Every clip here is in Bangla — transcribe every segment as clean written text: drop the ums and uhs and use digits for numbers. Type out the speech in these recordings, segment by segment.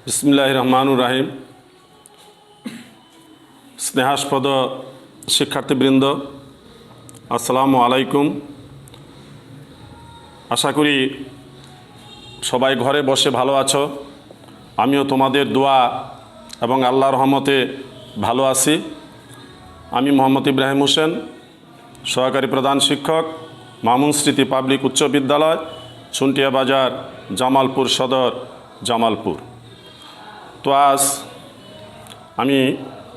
বিসমিল্লাহির রহমানির রহিম। স্নেহাস্পদ শিক্ষার্থীবৃন্দ, আসসালামু আলাইকুম। আশা করি সবাই ঘরে বসে ভালো আছো। আমিও তোমাদের দোয়া এবং আল্লাহর রহমতে ভালো আছি। আমি মোহাম্মদ ইব্রাহিম হোসেন, সহকারী প্রধান শিক্ষক, মামুন স্মৃতি পাবলিক উচ্চ বিদ্যালয়, চুনটিয়া বাজার, জামালপুর সদর, জামালপুর। তো আজ আমি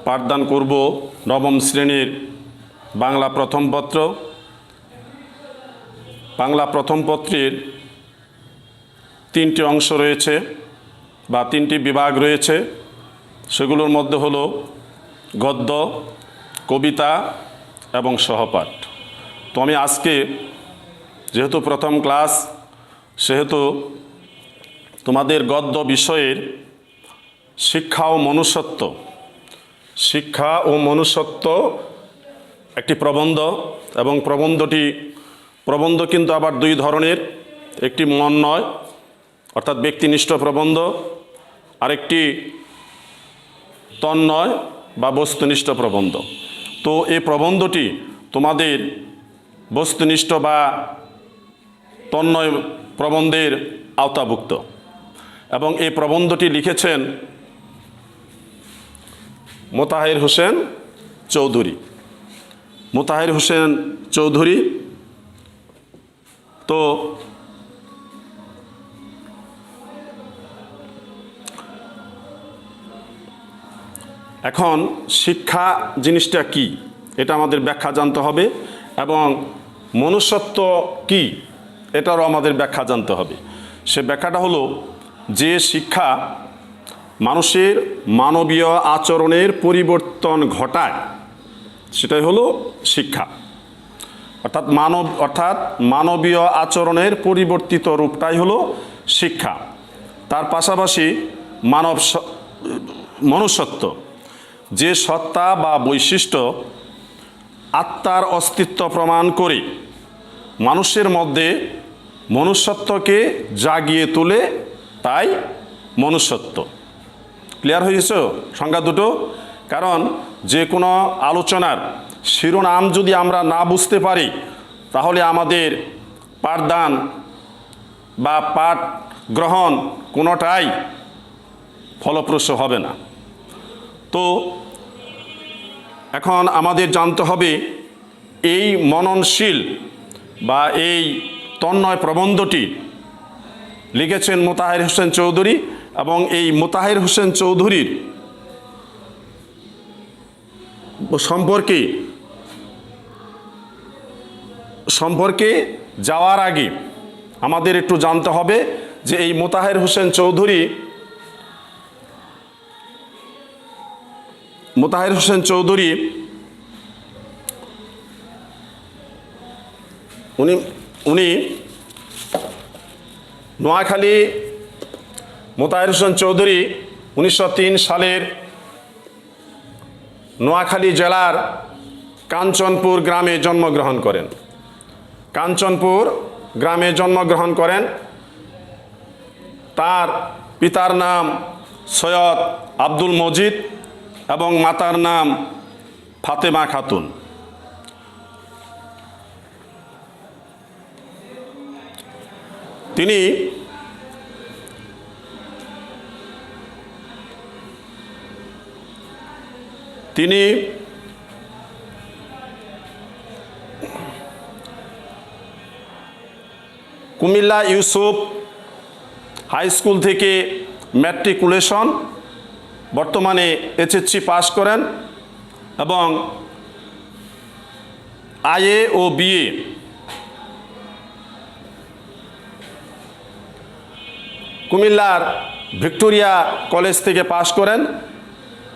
পাঠদান করব নবম শ্রেণীর বাংলা প্রথম পত্র। বাংলা প্রথম পত্রের তিনটি অংশ রয়েছে বা তিনটি বিভাগ রয়েছে। সেগুলোর মধ্যে হলো গদ্য, কবিতা এবং সহপাঠ। তো আমি আজকে যেহেতু প্রথম ক্লাস, সেহেতু তোমাদের গদ্য বিষয়ের শিক্ষা ও মনুষ্যত্ব একটি প্রবন্ধ, এবং প্রবন্ধ কিন্তু আবার দুই ধরনের। একটি মন নয় অর্থাৎ ব্যক্তিনিষ্ঠ প্রবন্ধ, আরেকটি তন্ময় বা বস্তুনিষ্ঠ প্রবন্ধ। তো এই প্রবন্ধটি তোমাদের বস্তুনিষ্ঠ বা তন্ময় প্রবন্ধের আওতাভুক্ত, এবং এই প্রবন্ধটি লিখেছেন মোতাহের হোসেন চৌধুরী। তো এখন শিক্ষা জিনিসটা কি, এটা আমাদের ব্যাখ্যা জানতে হবে, এবং মনুষ্যত্ব কি, এটারও আমাদের ব্যাখ্যা জানতে হবে। সে ব্যাখ্যাটা হলো যে শিক্ষা মানুষের মানবীয় আচরণের পরিবর্তন ঘটায়, সেটাই হলো শিক্ষা। অর্থাৎ মানবীয় আচরণের পরিবর্তিত রূপটাই হলো শিক্ষা। তার পাশাপাশি মনুষ্যত্ব, যে সত্তা বা বৈশিষ্ট্য আত্মার অস্তিত্ব প্রমাণ করে মানুষের মধ্যে মনুষ্যত্বকে জাগিয়ে তোলে, তাই মনুষ্যত্ব। ক্লিয়ার হয়েছে সংজ্ঞা দুটো? কারণ যে কোনো আলোচনার শিরোনাম যদি আমরা না বুঝতে পারি, তাহলে আমাদের পাঠদান বা পাঠ গ্রহণ কোনোটাই ফলপ্রসূ হবে না। তো এখন আমাদের জানতে হবে এই মননশীল বা এই তন্ময় প্রবন্ধটি লিখেছেন মোতাহের হোসেন চৌধুরী, এবং এই মোতাহের হোসেন চৌধুরীর সম্পর্কে যাওয়ার আগে আমাদের একটু জানতে হবে যে এই মোতাহের হোসেন চৌধুরী উনি নোয়াখালী, মোতাহের হোসেন চৌধুরী 1903 সালের নোয়াখালী জেলার কাঞ্চনপুর গ্রামে জন্মগ্রহণ করেন। তার পিতার নাম সৈয়দ আব্দুল মজিদ এবং মাতার নাম ফাতেমা খাতুন। তিনি কুমিল্লা ইউসুফ হাই স্কুল থেকে ম্যাট্রিকুলেশন, বর্তমানে এইচএসসি পাস করেন, এবং আইএ ও বিএ কুমিল্লার ভিক্টোরিয়া কলেজ থেকে পাশ করেন,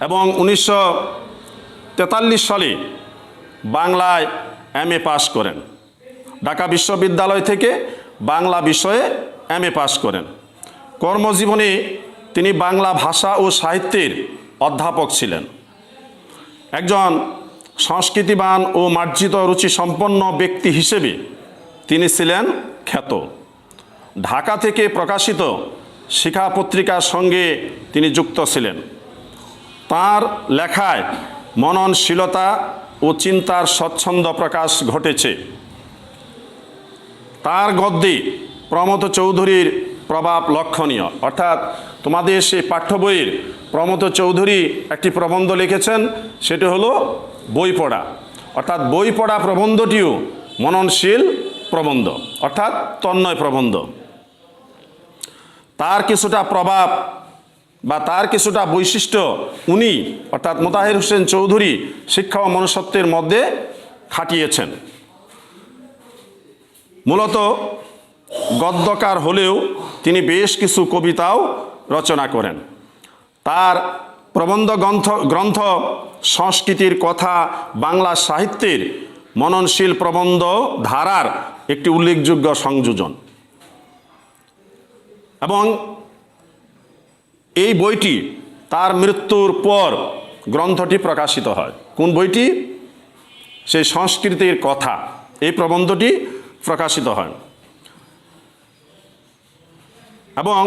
এবং 1943 সালে বাংলায় এমএ পাস করেন। ঢাকা বিশ্ববিদ্যালয় থেকে বাংলা বিষয়ে এমএ পাস করেন। কর্মজীবনে তিনি বাংলা ভাষা ও সাহিত্যের অধ্যাপক ছিলেন। একজন সংস্কৃতিবান ও মার্জিত রুচি সম্পন্ন ব্যক্তি হিসেবে তিনি ছিলেন খ্যাত। ঢাকা থেকে প্রকাশিত শিখা পত্রিকার সঙ্গে তিনি যুক্ত ছিলেন। তাঁর লেখায় মননশীলতা ও চিন্তার স্বচ্ছন্দ প্রকাশ ঘটেছে। তার গদ্যে প্রমথ চৌধুরীর প্রভাব লক্ষণীয়। অর্থাৎ তোমাদের সেই পাঠ্য বইয়ের প্রমথ চৌধুরী একটি প্রবন্ধ লিখেছেন, সেটি হলো বই পড়া। অর্থাৎ বই পড়া প্রবন্ধটিও মননশীল প্রবন্ধ, অর্থাৎ তন্ময় প্রবন্ধ। তার কিছুটা প্রভাব বা তার কিছুটা বৈশিষ্ট্য উনি অর্থাৎ মোতাহের হোসেন চৌধুরী শিক্ষা ও মনুষ্যত্বের মধ্যে খাটিয়েছেন। মূলত গদ্যকার হলেও তিনি বেশ কিছু কবিতাও রচনা করেন। তার প্রবন্ধ গ্রন্থ সংস্কৃতির কথা বাংলা সাহিত্যের মননশীল প্রবন্ধ ধারার একটি উল্লেখযোগ্য সংযোজন। এবং এই বইটি তার মৃত্যুর পর গ্রন্থটি প্রকাশিত হয়। কোন বইটি? সেই সংস্কৃতির কথা, এই প্রবন্ধটি প্রকাশিত হয়। এবং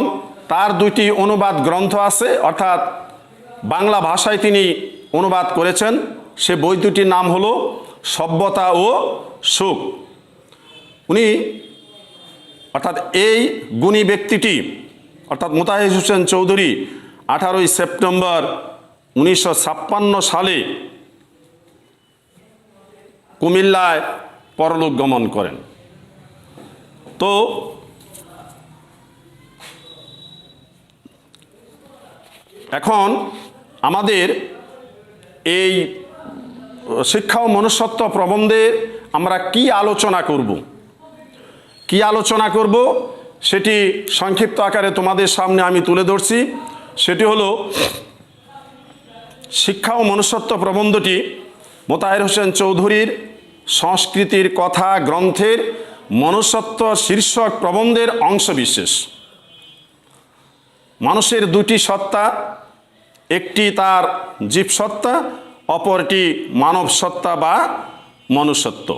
তার দুইটি অনুবাদ গ্রন্থ আছে, অর্থাৎ বাংলা ভাষায় তিনি অনুবাদ করেছেন। সে বই দুটির নাম হলো সভ্যতা ও সুখ। উনি অর্থাৎ এই গুণী ব্যক্তিটি অর্থাৎ মোতাহের হোসেন চৌধুরী 18ই সেপ্টেম্বর 1956 সালে কুমিল্লায় পরলোক গমন করেন। তো এখন আমাদের এই শিক্ষা ও মনুষ্যত্ব প্রবন্ধে আমরা কি আলোচনা করব সেটি সংক্ষিপ্ত আকারে তোমাদের সামনে আমি তুলে ধরছি। সেটি হলো শিক্ষা ও মনুষ্যত্ব প্রবন্ধটি মোতাহের হোসেন চৌধুরীর সংস্কৃতির কথা গ্রন্থের মনুষ্যত্ব শীর্ষক প্রবন্ধের অংশবিশেষ। মানুষের দুটি সত্তা, একটি তার জীবসত্তা, অপরটি মানব সত্তা বা মনুষ্যত্ব।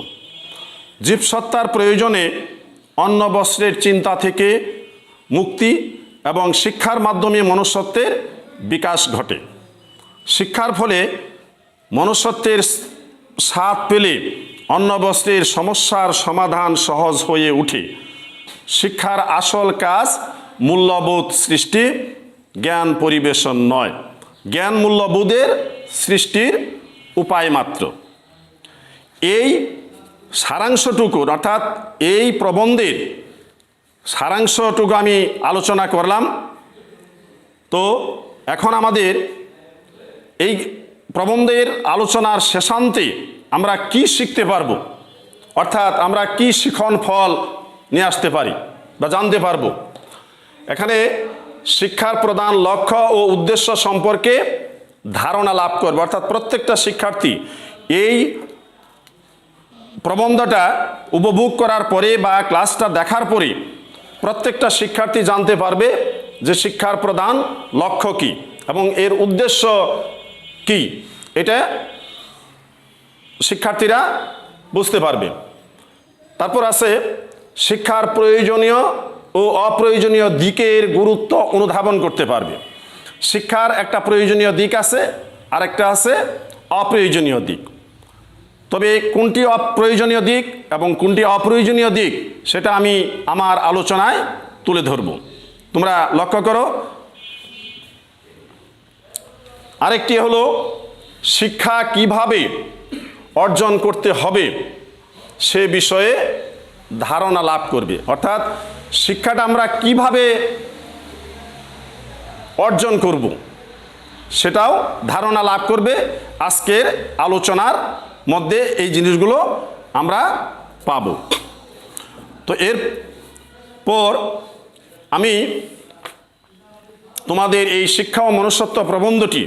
জীবসত্তার প্রয়োজনে অন্ন বস্ত্রের চিন্তা থেকে মুক্তি এবং শিক্ষার মাধ্যমে মনুষ্যত্বের বিকাশ ঘটে। শিক্ষার ফলে মনুষ্যত্বের স্বাদ পেলে অন্ন বস্ত্রের সমস্যার সমাধান সহজ হয়ে ওঠে। শিক্ষার আসল কাজ মূল্যবোধ সৃষ্টি, জ্ঞান পরিবেশন নয়। জ্ঞান মূল্যবোধের সৃষ্টির উপায় মাত্র। এই সারাংশটুকু অর্থাৎ এই প্রবন্ধের সারাংশটুকু আমি আলোচনা করলাম। তো এখন আমাদের এই প্রবন্ধের আলোচনার শেষান্তে আমরা কি শিখতে পারবো, অর্থাৎ আমরা কি শিখন ফল নিয়ে আসতে পারি বা জানতে পারবো। এখানে শিক্ষার প্রধান লক্ষ্য ও উদ্দেশ্য সম্পর্কে ধারণা লাভ করবে। অর্থাৎ প্রত্যেকটা শিক্ষার্থী এই প্রবন্ধটা উপভোগ করার পরে বা ক্লাসটা দেখার পরে প্রত্যেকটা শিক্ষার্থী জানতে পারবে যে শিক্ষার প্রধান লক্ষ্য কী এবং এর উদ্দেশ্য কী, এটা শিক্ষার্থীরা বুঝতে পারবে। তারপর আছে শিক্ষার প্রয়োজনীয় ও অপ্রয়োজনীয় দিকের গুরুত্ব অনুধাবন করতে পারবে। শিক্ষার একটা প্রয়োজনীয় দিক আছে, আরেকটা আছে অপ্রয়োজনীয় দিক। তবে কোনটি অপ্রয়োজনীয় দিক এবং কোনটি অপ্রয়োজনীয় দিক সেটা আমি আমার আলোচনায় তুলে ধরব। তোমরা লক্ষ্য করো। আরেকটি হলো শিক্ষা কিভাবে অর্জন করতে হবে সে বিষয়ে ধারণা লাভ করবে। অর্থাৎ শিক্ষাটা আমরা কিভাবে অর্জন করব সেটাও ধারণা লাভ করবে। আজকের আলোচনার মধ্যে এই জিনিসগুলো আমরা পাব। তো এরপর আমি তোমাদের এই শিক্ষা ও মনুষ্যত্ব প্রবন্ধটি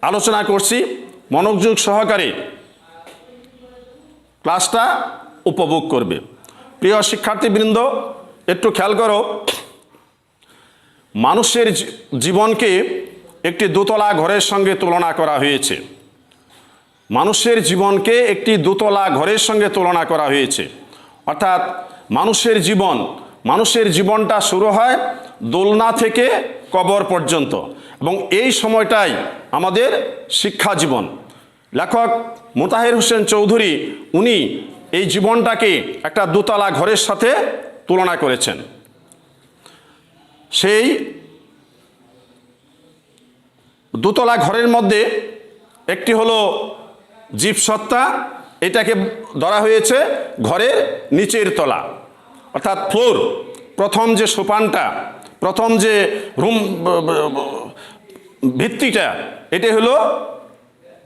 আলোচনা করছি, মনোযোগ সহকারে ক্লাসটা উপভোগ করবে। প্রিয় শিক্ষার্থীবৃন্দ, একটু খেয়াল করো। মানুষের জীবনকে একটি দোতলা ঘরের সঙ্গে তুলনা করা হয়েছে। মানুষের জীবনকে একটি দোতলা ঘরের সঙ্গে তুলনা করা হয়েছে। অর্থাৎ মানুষের জীবন মানুষের জীবনটা শুরু হয় দোলনা থেকে কবর পর্যন্ত, এবং এই সময়টাই আমাদের শিক্ষা জীবন। লেখক মোতাহের হোসেন চৌধুরী উনি এই জীবনটাকে একটা দোতলা ঘরের সাথে তুলনা করেছেন। সেই দোতলা ঘরের মধ্যে একটি হলো জীবসত্তা, এটাকে ধরা হয়েছে ঘরের নিচের তলা, অর্থাৎ ফ্লোর। প্রথম যে সোপানটা, প্রথম যে রুম ভিত্তিটা, এটি হলো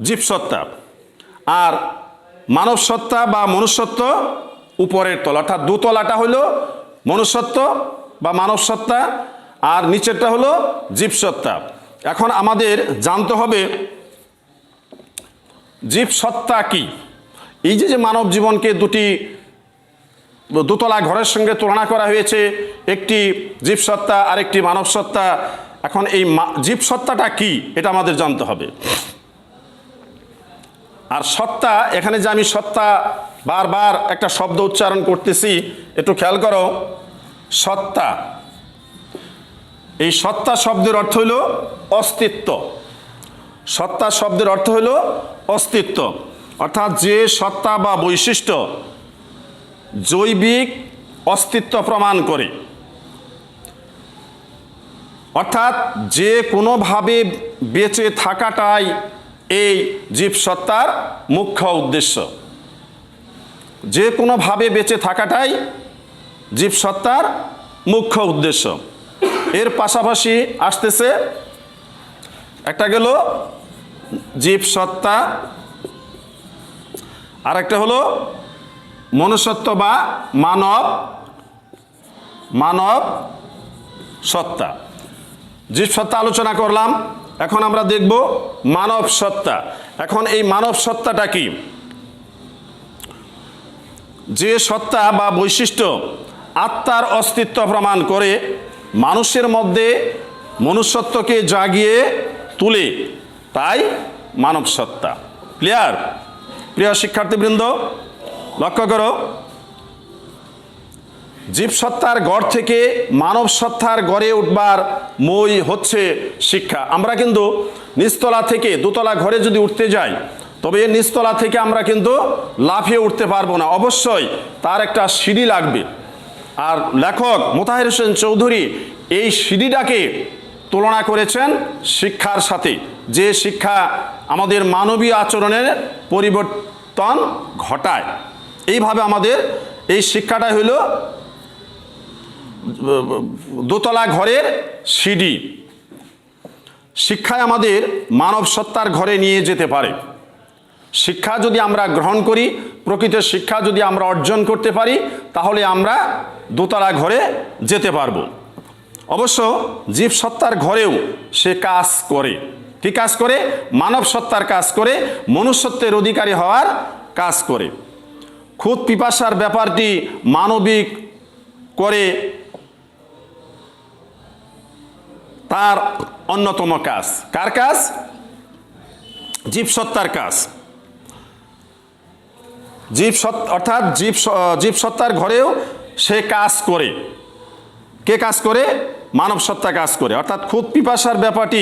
জীবসত্তা। আর মানব সত্তা বা মনুষ্যত্ব উপরের তলা, অর্থাৎ দোতলাটা হলো মনুষ্যত্ব বা মানব সত্তা, আর নিচেরটা হলো জীবসত্তা। এখন আমাদের জানতে হবে জীবসত্তা কি। এই যে মানব জীবনকে দুটি দোতলা ঘরের সঙ্গে তুলনা করা হয়েছে, একটি জীবসত্তা আর একটি মানব সত্তা। এখন এই জীবসত্তাটা কি এটা আমাদের জানতে হবে। আর সত্তা, এখানে যে আমি সত্তা বারবার একটা শব্দ উচ্চারণ করতেছি, একটু খেয়াল করো। সত্তা, এই সত্তা শব্দের অর্থ হইল অস্তিত্ব। সত্তা শব্দের অর্থ হইল অস্তিত্ব, অর্থাৎ যে সত্তা বা বৈশিষ্ট্য জৈবিক অস্তিত্ব প্রমাণ করে, অর্থাৎ যে কোনোভাবে বেঁচে থাকাটাই এই জীবসত্তার মুখ্য উদ্দেশ্য। যে কোনোভাবে বেঁচে থাকাটাই জীবসত্তার মুখ্য উদ্দেশ্য। এর পাশাপাশি আসতেছে একটা গেল জীবসত্তা, আর একটা হলো মনুষ্যত্ব বা মানব সত্তা। জীবসত্তা আলোচনা করলাম, এখন আমরা দেখব মানব সত্তা। এখন এই মানব সত্তাটা কি? যে সত্তা বা বৈশিষ্ট্য আত্মার অস্তিত্ব প্রমাণ করে, মানুষের মধ্যে মনুষ্যত্বকে জাগিয়ে তুলে, তাই মানব সত্তা। ক্লিয়ার? প্রিয় শিক্ষার্থীবৃন্দ, লক্ষ্য করো, জীবসত্তার গড় থেকে মানব সত্তার গড়ে উঠবার মই হচ্ছে শিক্ষা। আমরা কিন্তু নিচতলা থেকে দোতলা ঘরে যদি উঠতে যাই, তবে নিচতলা থেকে আমরা কিন্তু লাফিয়ে উঠতে পারবো না, অবশ্যই তার একটা সিঁড়ি লাগবে। আর লেখক মোতাহের হোসেন চৌধুরী এই সিঁড়িটাকে তুলনা করেছেন শিক্ষার সাথে, যে শিক্ষা আমাদের মানবীয় আচরণের পরিবর্তন ঘটায়। এইভাবে আমাদের এই শিক্ষাটা হইল দোতলা ঘরের সিঁড়ি। শিক্ষায় আমাদের মানব সত্তার ঘরে নিয়ে যেতে পারে। শিক্ষা যদি আমরা গ্রহণ করি, প্রকৃত শিক্ষা যদি আমরা অর্জন করতে পারি, তাহলে আমরা দোতলা ঘরে যেতে পারবো। অবশ্য জীবসত্তার ঘরেও সে কাজ করে। কি কাজ করে? মানব সত্তার কাজ করে, মনুষ্যত্বের অধিকারী হওয়ার কাজ করে। ক্ষুধা পিপাসার ব্যাপারটি মানবিক করে তার অন্যতম কাজ। কার কাজ? জীবসত্তার কাজ। অর্থাৎ জীবসত্তার ঘরেও সে কাজ করে। কে কাজ করে? মানব সত্তা কাজ করে, অর্থাৎ ক্ষুধা পিপাসার ব্যাপারটি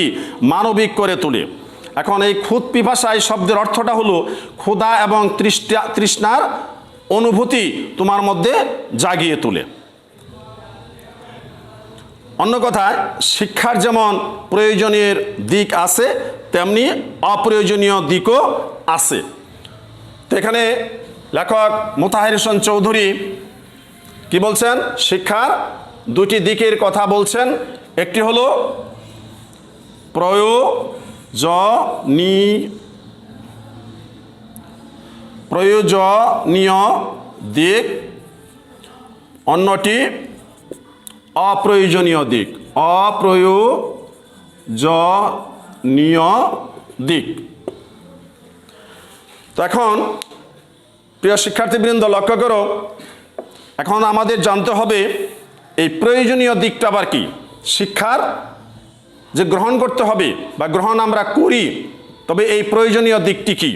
মানবিক করে তোলে। এখন এই ক্ষুধা পিপাসা এই শব্দের অর্থটা হলো ক্ষুধা এবং তৃষ্ণার অনুভূতি তোমার মধ্যে জাগিয়ে তোলে। অন্য কথায়, শিক্ষার যেমন প্রয়োজনীয় দিক আছে, তেমনি অপ্রয়োজনীয় দিকও আছে। তো এখানে লেখক মোতাহের হোসেন চৌধুরী কি বলছেন? শিক্ষার দুটি দিকের কথা বলছেন। একটি হলো প্রয়োজনীয় দিক, অন্যটি অপ্রয়োজনীয় দিক। অপ্রয়োজনীয় দিক। তো এখন প্রিয় শিক্ষার্থীবৃন্দ, লক্ষ্য করো, এখন আমাদের জানতে হবে এই প্রয়োজনীয় দিকটা আবার কি। শিক্ষার যে গ্রহণ করতে হবে বা গ্রহণ আমরা করি, তবে এই প্রয়োজনীয় দিকটি কি,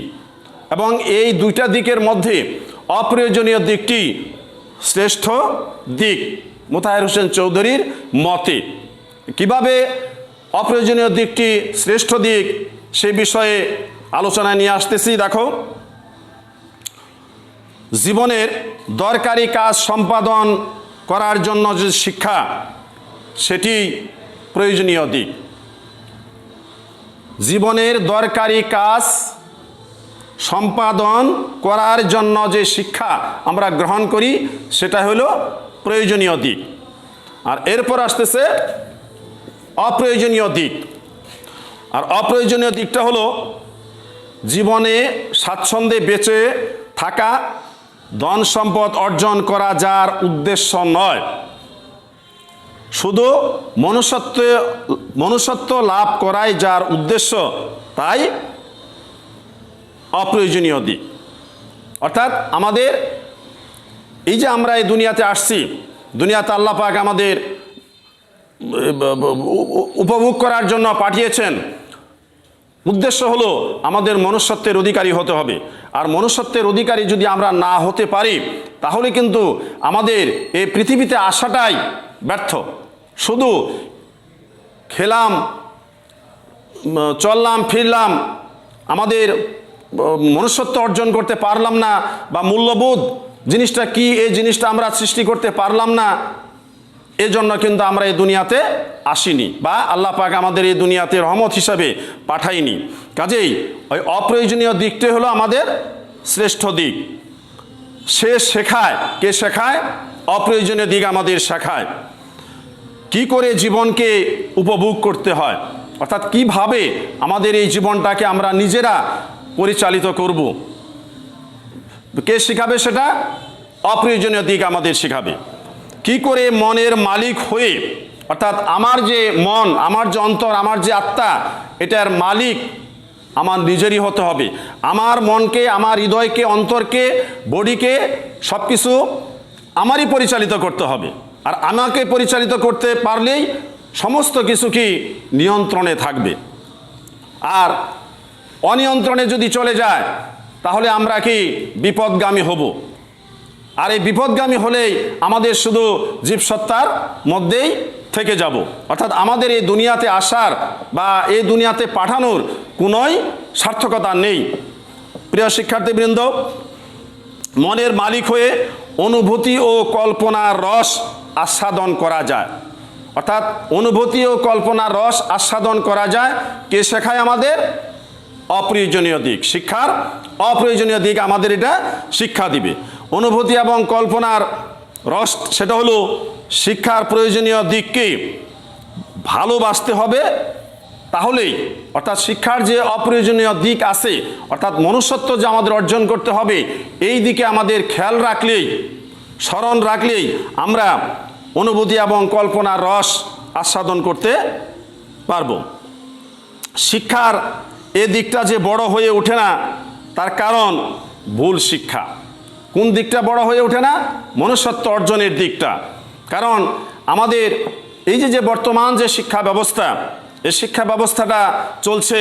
এবং এই দুইটা দিকের মধ্যে অপ্রয়োজনীয় দিকটি শ্রেষ্ঠ দিক মোতাহের হোসেন চৌধুরীর মতে। কিভাবে অপ্রয়োজনীয় দিকটি শ্রেষ্ঠ দিক সে বিষয়ে আলোচনায় নিয়ে আসতেছি। দেখো, জীবনের দরকারি কাজ সম্পাদন করার জন্য যে শিক্ষা, সেটি প্রয়োজনীয় দিক। জীবনের দরকারি কাজ সম্পাদন করার জন্য যে শিক্ষা আমরা গ্রহণ করি সেটা হলো প্রয়োজনীয় দিক। আর এরপর আসতেছে অপ্রয়োজনীয় দিক। আর অপ্রয়োজনীয় দিকটা হলো জীবনে স্বাচ্ছন্দ্যে বেঁচে থাকা, ধন সম্পদ অর্জন করা যার উদ্দেশ্য নয়, শুধু মনুষ্যত্ব লাভ করাই যার উদ্দেশ্য, তাই অপ্রয়োজনীয় দিক। অর্থাৎ আমাদের এই যে আমরা এই দুনিয়াতে আসছি, দুনিয়াতে আল্লাহ পাক আমাদের উপভোগ করার জন্য পাঠিয়েছেন, উদ্দেশ্য হলো আমাদের মনুষ্যত্বের অধিকারী হতে হবে। আর মনুষ্যত্বের অধিকারী যদি আমরা না হতে পারি তাহলে কিন্তু আমাদের এই পৃথিবীতে আসাটাই ব্যর্থ। শুধু খেলাম, চললাম, ফিরলাম, আমাদের মনুষ্যত্ব অর্জন করতে পারলাম না, বা মূল্যবোধ জিনিসটা কি এই জিনিসটা আমরা সৃষ্টি করতে পারলাম না, এজন্য কিন্তু আমরা এই দুনিয়াতে আসিনি, বা আল্লাহ পাক আমাদের এই দুনিয়াতে রহমত হিসাবে পাঠায়নি। কাজেই ওই অপ্রয়োজনীয় দিকটি হলো আমাদের শ্রেষ্ঠ দিক। সে শেখায়, কে শেখায়? অপ্রয়োজনীয় দিক আমাদের শেখায় কি করে জীবনকে উপভোগ করতে হয়, অর্থাৎ কিভাবে আমাদের এই জীবনটাকে আমরা নিজেরা পরিচালিত করব। কে শেখাবে? সেটা অপ্রয়োজনীয় দিক আমাদের শেখাবে। কি করে মনের মালিক হয়ে, অর্থাৎ আমার যে মন, আমার যে অন্তর, আমার যে আত্মা, এটার মালিক আমার নিজেরই হতে হবে। আমার মনকে, আমার হৃদয়কে, অন্তরকে, বডিকে সব কিছু আমারই পরিচালিত করতে হবে। আর আমাকে পরিচালিত করতে পারলেই সমস্ত কিছু কি নিয়ন্ত্রণে থাকবে। আর অনিয়ন্ত্রণে যদি চলে যায় তাহলে আমরা কি বিপদগামী হব। আর এই বিপদগামী হলেই আমাদের শুধু জীবসত্তার মধ্যেই থেকে যাব, অর্থাৎ আমাদের এই দুনিয়াতে আসার বা এই দুনিয়াতে পাঠানোর কোনোই সার্থকতা নেই। প্রিয় শিক্ষার্থীবৃন্দ, মনের মালিক হয়ে অনুভূতি ও কল্পনার রস আস্বাদন করা যায়, অর্থাৎ অনুভূতি ও কল্পনার রস আস্বাদন করা যায়। কে শেখায়? আমাদের অপ্রয়োজনীয় দিক। শিক্ষার অপ্রয়োজনীয় দিক আমাদের এটা শিক্ষা দিবে। অনুভূতি এবং কল্পনার রস, সেটা হলো শিক্ষার প্রয়োজনীয় দিককে ভালোবাসতে হবে, তাহলেই, অর্থাৎ শিক্ষার যে অপ্রয়োজনীয় দিক আছে, অর্থাৎ মনুষ্যত্ব যে আমাদের অর্জন করতে হবে, এই দিকে আমাদের খেয়াল রাখলেই, স্মরণ রাখলেই আমরা অনুভূতি এবং কল্পনার রস আস্বাদন করতে পারব। শিক্ষার এ দিকটা যে বড় হয়ে ওঠে না, তার কারণ ভুল শিক্ষা। কোন দিকটা বড় হয়ে ওঠে না? মনুষ্যত্ব অর্জনের দিকটা। কারণ আমাদের এই যে বর্তমান যে শিক্ষা ব্যবস্থা, এই শিক্ষা ব্যবস্থাটা চলছে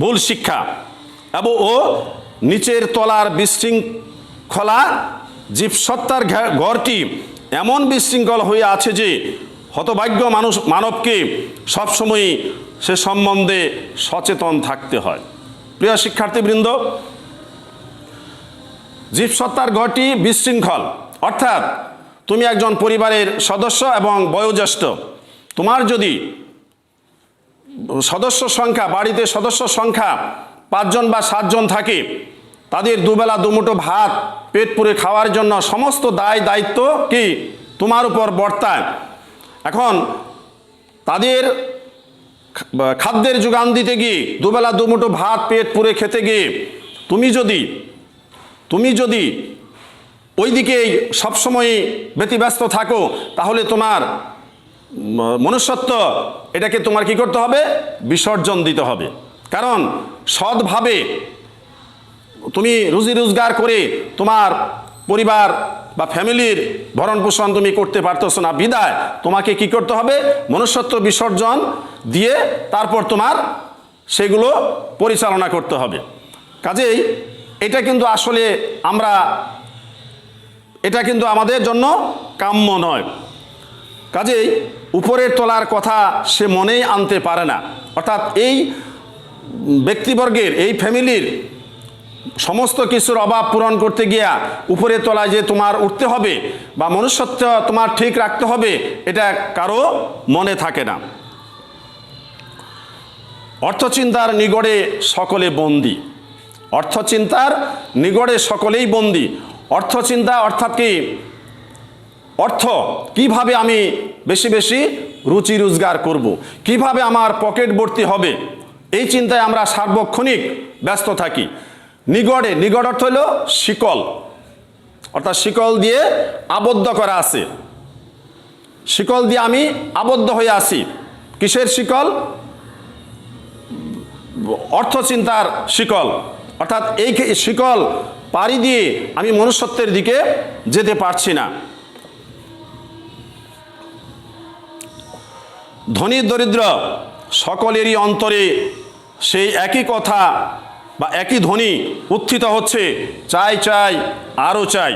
ভুল শিক্ষা, এবং ও নিচের তলার বিশৃঙ্খলা জীবসত্তার ঘরটি এমন বিশৃঙ্খল হয়ে আছে যে হতভাগ্য মানবকে সবসময় সে সম্বন্ধে সচেতন থাকতে হয়। প্রিয় শিক্ষার্থীবৃন্দ, জীবসত্তার ঘরটি বিশৃঙ্খল, অর্থাৎ তুমি একজন পরিবারের সদস্য এবং বয়োজ্যেষ্ঠ, তোমার যদি সদস্য সংখ্যা, বাড়িতে সদস্য সংখ্যা 5 জন বা 7 জন থাকে, তাদের দুবেলা দুমুঠো ভাত পেট পুরে খাওয়ার জন্য সমস্ত দায় দায়িত্ব কি তোমার উপর বর্তায়। এখন তাদের খাদ্যের যোগান দিতে গিয়ে, দুবেলা দুমুঠো ভাত পেট পুরে খেতে গিয়ে তুমি যদি ওই দিকেই সবসময় ব্যতিব্যস্ত থাকো, তাহলে তোমার মনুষ্যত্ব এটাকে তোমার কি করতে হবে? বিসর্জন দিতে হবে। কারণ সৎভাবে তুমি রুজি রোজগার করে তোমার পরিবার বা ফ্যামিলির ভরণ পোষণ তুমি করতে পারতেছো না, বিদায় তোমাকে কি করতে হবে? মনুষ্যত্ব বিসর্জন দিয়ে তারপর তোমার সেগুলো পরিচালনা করতে হবে। কাজেই এটা কিন্তু আমাদের জন্য কাম্য নয়। কাজেই উপরের তলার কথা সে মনেই আনতে পারে না। অর্থাৎ এই ব্যক্তিবর্গের, এই ফ্যামিলির সমস্ত কিছুর অভাব পূরণ করতে গিয়া উপরের তলায় যে তোমার উঠতে হবে বা মনুষ্যত্ব তোমার ঠিক রাখতে হবে, এটা কারো মনে থাকে না। অর্থচিন্তার নিগড়ে সকলে বন্দী। অর্থচিন্তার নিগড়ে সকলেই বন্দী। অর্থচিন্তা অর্থাৎ কি? অর্থ কিভাবে আমি বেশি বেশি রুচি রোজগার করব, কিভাবে আমার পকেট ভর্তি হবে, এই চিন্তায় আমরা সার্বক্ষণিক ব্যস্ত থাকি। নিগড়ে, নিগড় অর্থ হলো শিকল, অর্থাৎ শিকল দিয়ে আবদ্ধ করা আছে। শিকল দিয়ে আমি আবদ্ধ হয়ে আছি। কিসের শিকল? অর্থচিন্তার শিকল। অর্থাৎ এই শিকল পাড়ি দিয়ে আমি মনুষ্যত্বের দিকে যেতে পারছি না। ধনী দরিদ্র সকলেরই অন্তরে সেই একই কথা বা একই ধ্বনি উত্থিত হচ্ছে, চাই চাই আরও চাই।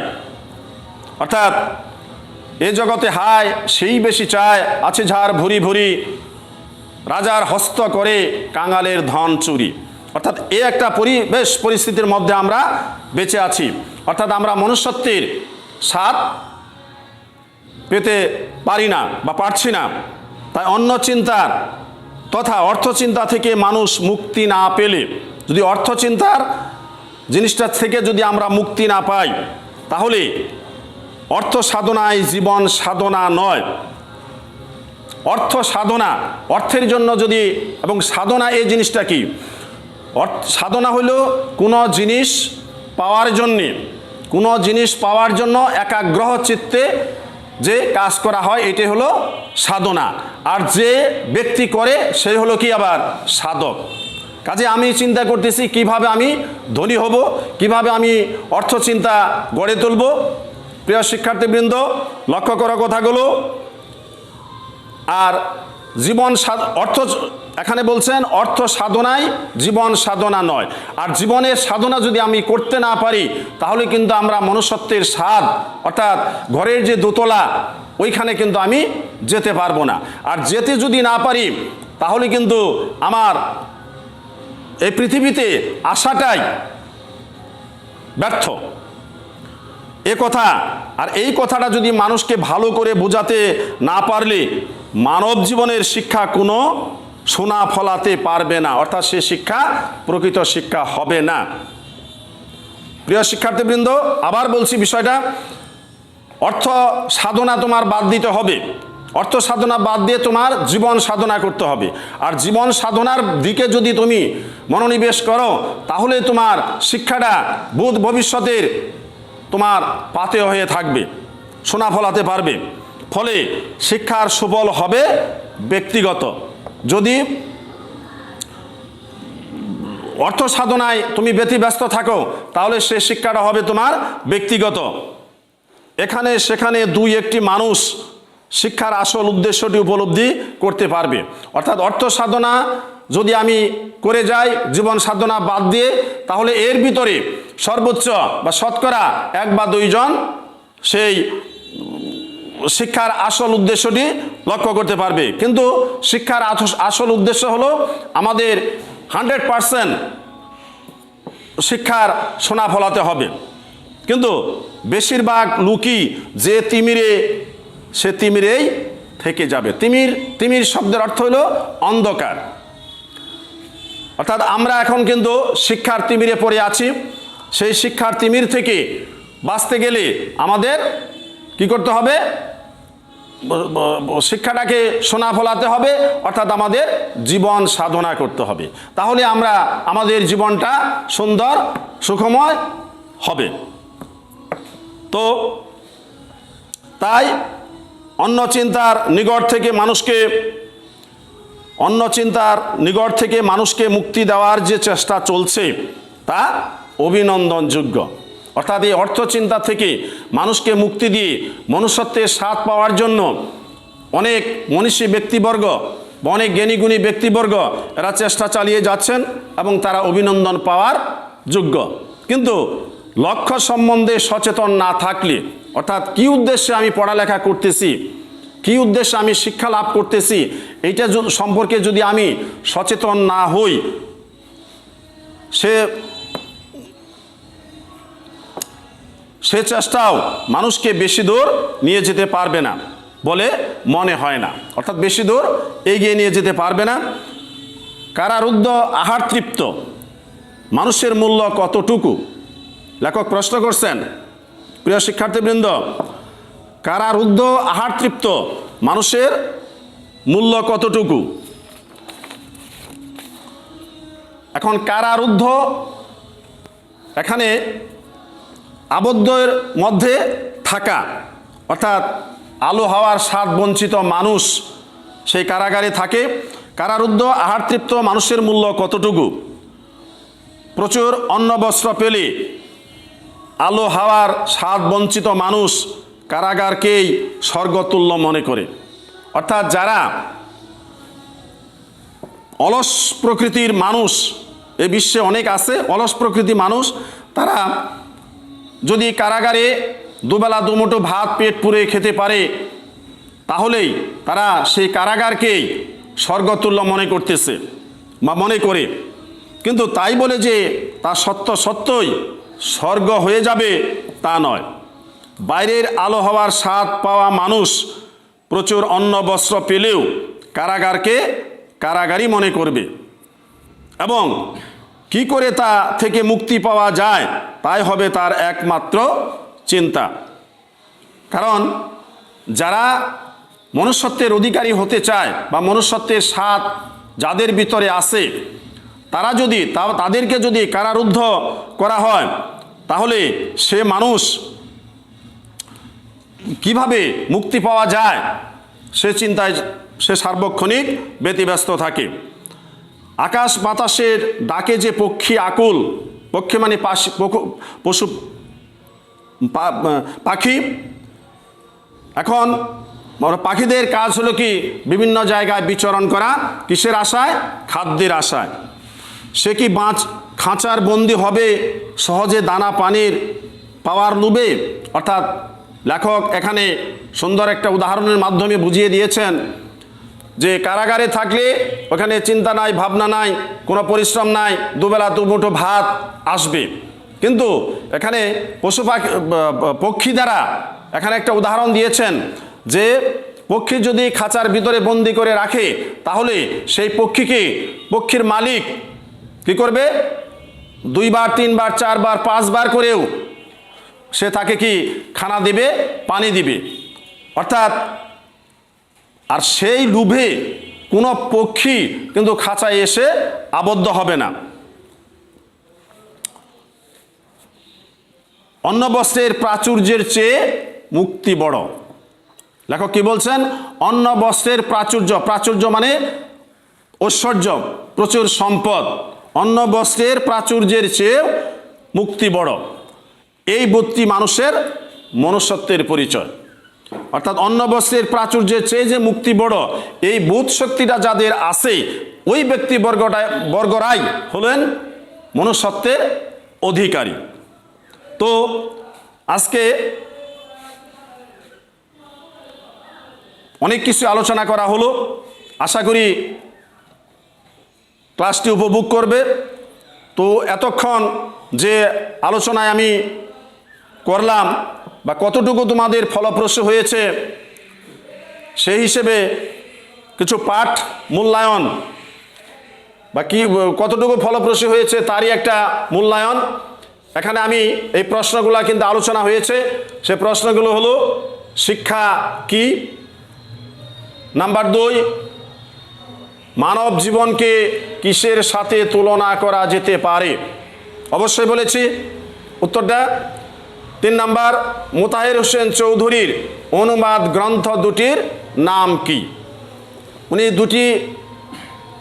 অর্থাৎ এ জগতে হায় সেই বেশি চায়, আছে ঝাড় ভুরি ভুরি, রাজার হস্ত করে কাঙালের ধন চুরি। অর্থাৎ এ একটা পরিবেশ পরিস্থিতির মধ্যে আমরা বেঁচে আছি। অর্থাৎ আমরা মনুষ্যত্বের স্বাদ পেতে পারি না বা পারছি না। তাই অন্য চিন্তার তথা অর্থচিন্তা থেকে মানুষ মুক্তি না পেলে, যদি অর্থচিন্তার জিনিসটা থেকে যদি আমরা মুক্তি না পাই, তাহলে অর্থ সাধনায় জীবন সাধনা নয়। অর্থ সাধনা, অর্থের জন্য যদি, এবং সাধনা এই জিনিসটা কি? সাধনা হলো কোনো জিনিস পাওয়ার জন্যে, কোনো জিনিস পাওয়ার জন্য একাগ্রহ চিত্তে যে কাজ করা হয়, এটাই হলো সাধনা। আর যে ব্যক্তি করে সে হলো কি আবার সাধক। কাজে আমি চিন্তা করতেছি কিভাবে আমি ধনী হব, কিভাবে আমি অর্থ চিন্তা গড়ে তুলব। প্রিয় শিক্ষার্থীবৃন্দ, লক্ষ্য করা কথাগুলো। আর জীবন অর্থ এখানে বলছেন অর্থ সাধনায় জীবন সাধনা নয়। আর জীবনের সাধনা যদি আমি করতে না পারি, তাহলে কিন্তু আমরা মনুষ্যত্বের স্বাদ, অর্থাৎ ঘরের যে দোতলা, ওইখানে কিন্তু আমি যেতে পারবো না। আর যেতে যদি না পারি, তাহলে কিন্তু আমার এই পৃথিবীতে আসাটাই ব্যর্থ। এ কথা, আর এই কথাটা যদি মানুষকে ভালো করে বোঝাতে না পারলে মানব জীবনের শিক্ষা কোনো সোনা ফলাতে পারবে না, অর্থাৎ সে শিক্ষা প্রকৃত শিক্ষা হবে না। প্রিয় শিক্ষার্থীবৃন্দ, আবার বলছি বিষয়টা, অর্থ সাধনা তোমার বাদ দিতে হবে। অর্থ সাধনা বাদ দিয়ে তোমার জীবন সাধনা করতে হবে। আর জীবন সাধনার দিকে যদি তুমি মনোনিবেশ করো, তাহলে তোমার শিক্ষাটা ভবিষ্যতের তোমার পাতে হয়ে থাকবে, সোনা ফলাতে পারবে। ফলে শিক্ষার সুফল হবে ব্যক্তিগত। যদি অর্থ সাধনায় তুমি ব্যতিব্যস্ত থাকো, তাহলে সে শিক্ষাটা হবে তোমার ব্যক্তিগত। এখানে সেখানে দুই একটি মানুষ শিক্ষার আসল উদ্দেশ্যটি উপলব্ধি করতে পারবে। অর্থাৎ অর্থ সাধনা যদি আমি করে যাই জীবন সাধনা বাদ দিয়ে, তাহলে এর ভিতরে সর্বোচ্চ বা শতকরা 1 বা 2 জন সেই শিক্ষার আসল উদ্দেশ্যটি লক্ষ্য করতে পারবে। কিন্তু শিক্ষার আসল উদ্দেশ্য হলো আমাদের 100% শিক্ষার সোনা ফলাতে হবে। কিন্তু বেশিরভাগ লোকই যে তিমিরে, সে তিমিরেই থেকে যাবে। তিমির শব্দের অর্থ হলো অন্ধকার। অর্থাৎ আমরা এখন কিন্তু শিক্ষার তিমিরে পড়ে আছি। সেই শিক্ষার তিমির থেকে বাঁচতে গেলে আমাদের কি করতে হবে? শিক্ষাটাকে সোনা ফলাতে হবে, অর্থাৎ আমাদের জীবন সাধনা করতে হবে। তাহলে আমরা আমাদের জীবনটা সুন্দর সুখময় হবে। তো তাই অন্য চিন্তার নিগড় থেকে মানুষকে মুক্তি দেওয়ার যে চেষ্টা চলছে, তা অভিনন্দনযোগ্য। অর্থাৎ এই অর্থ চিন্তা থেকে মানুষকে মুক্তি দিয়ে মনুষ্যত্বের স্বাদ পাওয়ার জন্য অনেক মনীষী ব্যক্তিবর্গ, অনেক জ্ঞানীগুণী ব্যক্তিবর্গ এরা চেষ্টা চালিয়ে যাচ্ছেন এবং তারা অভিনন্দন পাওয়ার যোগ্য। কিন্তু লক্ষ্য সম্বন্ধে সচেতন না থাকলে, অর্থাৎ কি উদ্দেশ্যে আমি পড়ালেখা করতেছি, কি উদ্দেশ্যে আমি শিক্ষা লাভ করতেছি এইটা সম্পর্কে যদি আমি সচেতন না হই, সে চেষ্টাও মানুষকে বেশি দূর নিয়ে যেতে পারবে না বলে মনে হয় না, অর্থাৎ বেশি দূর এগিয়ে নিয়ে যেতে পারবে না। কারারুদ্ধ আহার তৃপ্ত মানুষের মূল্য কতটুকু? লেখক প্রশ্ন করছেন, প্রিয় শিক্ষার্থীবৃন্দ, কারারুদ্ধ আহার তৃপ্ত মানুষের মূল্য কতটুকু? এখন কারারুদ্ধ, এখানে আবদ্ধের মধ্যে থাকা, অর্থাৎ আলো হাওয়ার স্বাদ বঞ্চিত মানুষ সেই কারাগারে থাকে। কারারুদ্ধ আহার তৃপ্ত মানুষের মূল্য কতটুকু? প্রচুর অন্ন বস্ত্র পেলে আলো হাওয়ার স্বাদ বঞ্চিত মানুষ কারাগারকেই স্বর্গতুল্য মনে করে। অর্থাৎ যারা অলস প্রকৃতির মানুষ, এ বিশ্বে অনেক আছে অলস প্রকৃতির মানুষ, তারা যদি কারাগারে দুবেলা দুমুঠো ভাত পেট পুরে খেতে পারে তাহলেই তারা সেই কারাগারকেই স্বর্গতুল্য মনে করতেছে বা মনে করে। কিন্তু তাই বলে যে তা সত্যই স্বর্গ হয়ে যাবে তা নয়। বাইরের আলো হওয়ার স্বাদ পাওয়া মানুষ প্রচুর অন্ন বস্ত্র পেলেও কারাগারকে কারাগারই মনে করবে, এবং কি করে তা থেকে মুক্তি পাওয়া যায় তাই হবে তার একমাত্র চিন্তা। কারণ যারা মনুষ্যত্বের অধিকারী হতে চায় বা মনুষ্যত্বের স্বাদ যাদের ভিতরে আছে, তারা যদি তাদেরকে যদি কারারুদ্ধ করা হয় তাহলে সে মানুষ কিভাবে মুক্তি পাওয়া যায় সে চিন্তায় সে সার্বক্ষণিক ব্যতিব্যস্ত থাকে। আকাশ বাতাসের ডাকে যে পক্ষী আকুল, পক্ষী মানে পশু পাখি, এখন পাখিদের কাজ হলো কি বিভিন্ন জায়গায় বিচরণ করা, কিসের আশায়? খাদ্যের আশায়। সে কি খাঁচার বন্দি হবে সহজে দানা পানির পাওয়ার লোভে? অর্থাৎ লেখক এখানে সুন্দর একটা উদাহরণের মাধ্যমে বুঝিয়ে দিয়েছেন যে কারাগারে থাকলে ওখানে চিন্তা নাই, ভাবনা নাই, কোনো পরিশ্রম নাই, দুবেলা দুমুঠো ভাত আসবে। কিন্তু এখানে পক্ষী দ্বারা এখানে একটা উদাহরণ দিয়েছেন যে পক্ষী যদি খাঁচার ভিতরে বন্দি করে রাখে তাহলে সেই পক্ষীর মালিক কি করবে? 2 বার 3 বার 4 বার 5 বার করেও সে তাকে কি খানা দিবে, পানি দিবে। অর্থাৎ আর সেই লোভে কোনো পক্ষী কিন্তু খাঁচায় এসে আবদ্ধ হবে না। অন্ন বস্ত্রের প্রাচুর্যের চেয়ে মুক্তি বড়। লেখক কি বলছেন? অন্ন বস্ত্রের প্রাচুর্য মানে ঐশ্বর্য, প্রচুর সম্পদ। অন্ন বস্ত্রের প্রাচুর্যের চেয়ে মুক্তি বড়, এই বোধটি মানুষের মনুষ্যত্বের পরিচয়। অর্থাৎ অন্ন বস্ত্রের প্রাচুর্যের চেয়ে যে মুক্তি বড়, এই বোধ শক্তিটা যাদের আছে ওই বর্গরাই হলেন মনুষ্যত্বের অধিকারী। তো আজকে অনেক কিছু আলোচনা করা হলো, আশা করি ক্লাসটি উপভোগ করবে। তো এতক্ষণ যে আলোচনায় আমি করলাম বা কতটুকু তোমাদের ফলপ্রসূ হয়েছে সেই হিসেবে কিছু পাঠ মূল্যায়ন বা কি কতটুকু ফলপ্রসূ হয়েছে তারই একটা মূল্যায়ন। এখানে আমি এই প্রশ্নগুলো কিন্তু আলোচনা হয়েছে, সে প্রশ্নগুলো হলো শিক্ষা কি, নাম্বার 2 মানব জীবনকে কিসের সাথে তুলনা করা যেতে পারে, অবশ্যই বলেছি উত্তরটা। 3 নাম্বার মোতাহের হোসেন চৌধুরীর অনুবাদ গ্রন্থ দুটির নাম কি? উনি দুটি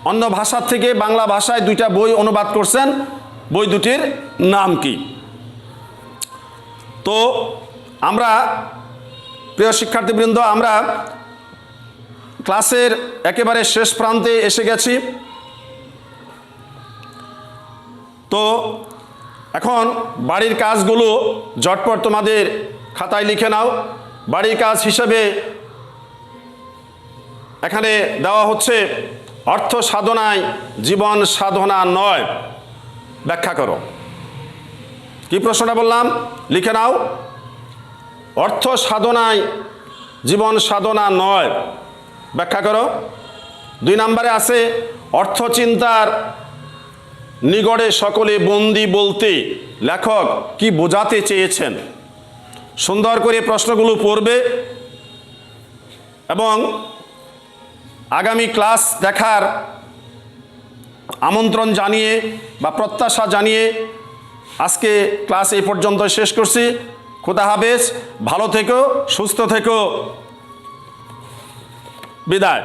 অন্য ভাষার থেকে বাংলা ভাষায় 2টা বই অনুবাদ করছেন, বই দুটির নাম কি? তো আমরা প্রিয় শিক্ষার্থীবৃন্দ, আমরা ক্লাসের একেবারে শেষ প্রান্তে এসে গেছি। তো এখন বাড়ির কাজগুলো ঝটপট তোমাদের খাতায় লিখে নাও। বাড়ির কাজ হিসেবে এখানে দেওয়া হচ্ছে অর্থ সাধনায় জীবন সাধনা নয়, ব্যাখ্যা করো। কি প্রশ্নটা বললাম, লিখে নাও। অর্থ সাধনায় জীবন সাধনা নয়, ব্যাখ্যা করো। 2 নম্বরে আছে অর্থ চিন্তার নিগড়ে সকলে বন্দী বলতে লেখক কি বোঝাতে চেয়েছেন। সুন্দর করে প্রশ্নগুলো পড়বে এবং আগামী ক্লাস দেখার আমন্ত্রণ জানিয়ে বা প্রত্যাশা জানিয়ে আজকে ক্লাস এই পর্যন্ত শেষ করছি। খোদা হাফেজ, ভালো থেকো, সুস্থ থেকো, বিদায়।